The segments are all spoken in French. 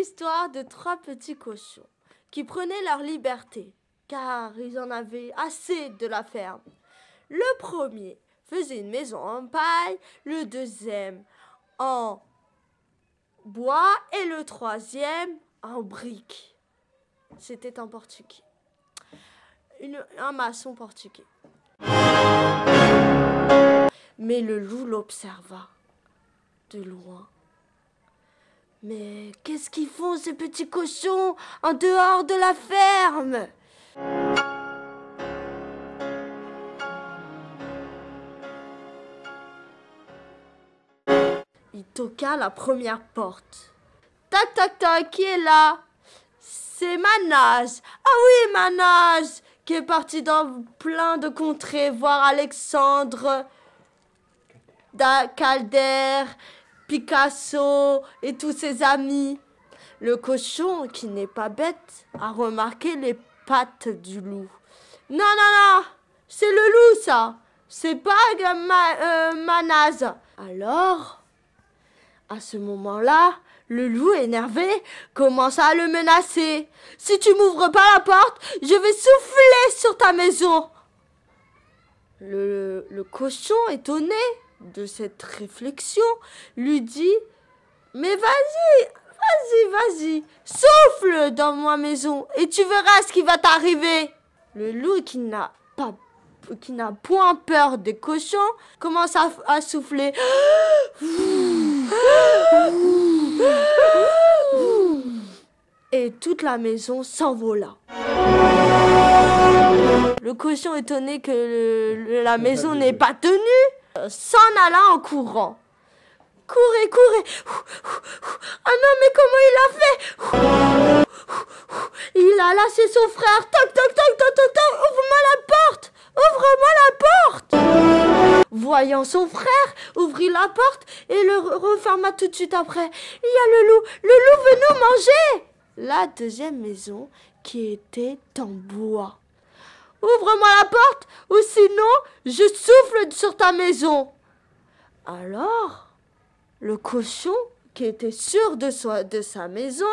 l'histoire de 3 petits cochons qui prenaient leur liberté, car ils en avaient assez de la ferme. Le premier faisait une maison en paille, le deuxième en bois et le troisième en briques. C'était un portugais, un maçon portugais. Mais le loup l'observa de loin. Mais qu'est-ce qu'ils font ces petits cochons en dehors de la ferme? Il toqua à la première porte. Tac, tac, tac, qui est là? C'est Manase. Ah oui, Manase, qui est parti dans plein de contrées voir Alexandre, Calder, Picasso et tous ses amis. Le cochon, qui n'est pas bête, a remarqué les pattes du loup. Non, non, non, c'est le loup ça, c'est pas Manase. Alors, à ce moment-là, le loup énervé commença à le menacer. Si tu m'ouvres pas la porte, je vais souffler sur ta maison. Le cochon, étonné de cette réflexion, lui dit: mais vas-y, souffle dans ma maison et tu verras ce qui va t'arriver. Le loup, qui n'a point peur des cochons, commence à souffler. Et toute la maison s'envola. Le cochon, étonné que la maison n'est pas tenue, s'en alla en courant. Courez. Ah non, mais comment il a fait? Il a lâché son frère. Toc, ouvre-moi la porte. Voyant son frère, ouvrit la porte et le referma tout de suite après. Il y a le loup veut nous manger. La deuxième maison, qui était en bois. Ouvre-moi la porte, ou sinon je souffle sur ta maison. Alors, le cochon, qui était sûr de sa maison: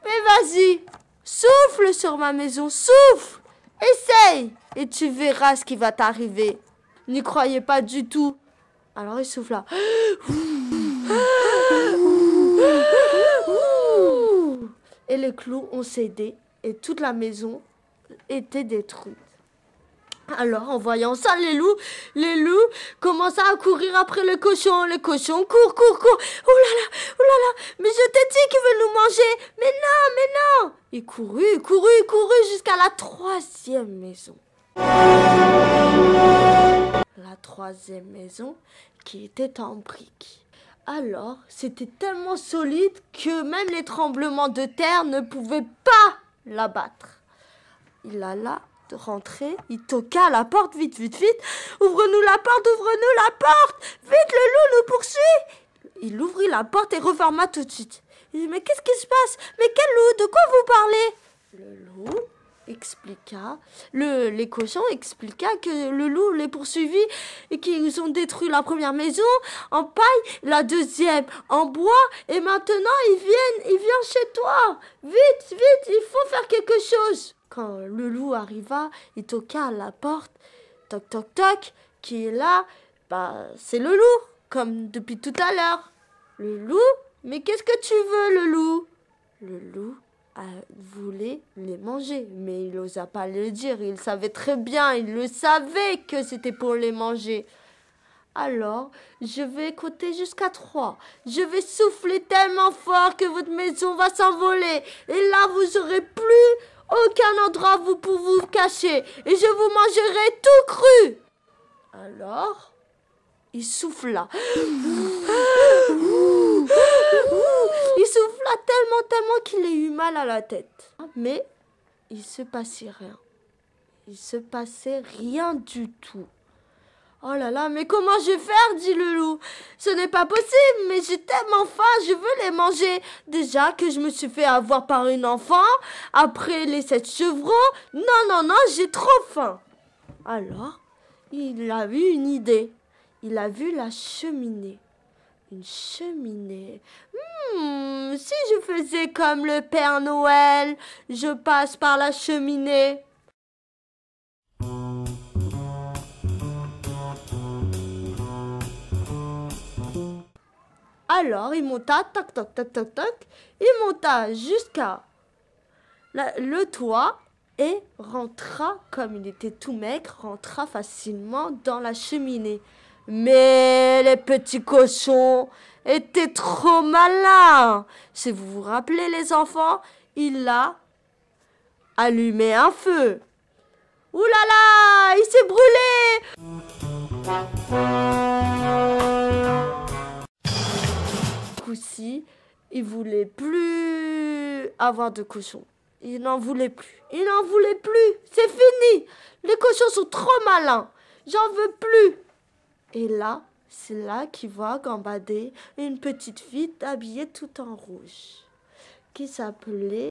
mais vas-y, souffle sur ma maison, souffle, essaye, et tu verras ce qui va t'arriver. N'y croyez pas du tout. Alors il souffla. Et les clous ont cédé et toute la maison était détruite. Alors, en voyant ça, les loups commençaient à courir après le cochon. Les cochons courent. Oh là là, mais je t'ai dit qu'il veut nous manger. Mais non. Il courut jusqu'à la troisième maison. La troisième maison, qui était en briques. Alors, c'était tellement solide que même les tremblements de terre ne pouvaient pas l'abattre. Il alla rentrer, il toqua à la porte, vite. Ouvre-nous la porte. Vite, le loup nous poursuit. Il ouvrit la porte et referma tout de suite. Il dit: mais qu'est-ce qui se passe? Mais quel loup? De quoi vous parlez? Le loup expliqua, les cochons expliqua que le loup les poursuivit et qu'ils ont détruit la première maison en paille, la deuxième en bois, et maintenant ils viennent chez toi. Vite, il faut faire quelque chose. Quand le loup arriva, il toqua à la porte. Toc, qui est là? C'est le loup, comme depuis tout à l'heure. Le loup? Mais qu'est-ce que tu veux, le loup? Le loup voulait les manger, mais il n'osa pas le dire. Il savait très bien, il le savait que c'était pour les manger. Alors, je vais compter jusqu'à 3. Je vais souffler tellement fort que votre maison va s'envoler. Et là, vous n'aurez plus aucun endroit pour vous cacher. Et je vous mangerai tout cru. Alors, il souffla. Il souffla tellement qu'il ait eu mal à la tête. Mais il se passait rien. Il se passait rien du tout. Oh là là, mais comment je vais faire, dit le loup. Ce n'est pas possible, mais j'ai tellement faim, je veux les manger. Déjà que je me suis fait avoir par une enfant, après les 7 chevrons. Non, j'ai trop faim. Alors, il a eu une idée. Il a vu la cheminée. Une cheminée. Si je faisais comme le Père Noël, je passe par la cheminée. Alors il monta, toc, toc, toc, toc, toc, il monta jusqu'à le toit et rentra, comme il était tout maigre, rentra facilement dans la cheminée. Mais les petits cochons étaient trop malins. Si vous vous rappelez les enfants, il a allumé un feu. Ouh là là, il s'est brûlé. Ce coup-ci, il voulait plus avoir de cochons. Il n'en voulait plus. Il n'en voulait plus. C'est fini. Les cochons sont trop malins. J'en veux plus. Et là, c'est là qu'il voit gambader une petite fille habillée tout en rouge, qui s'appelait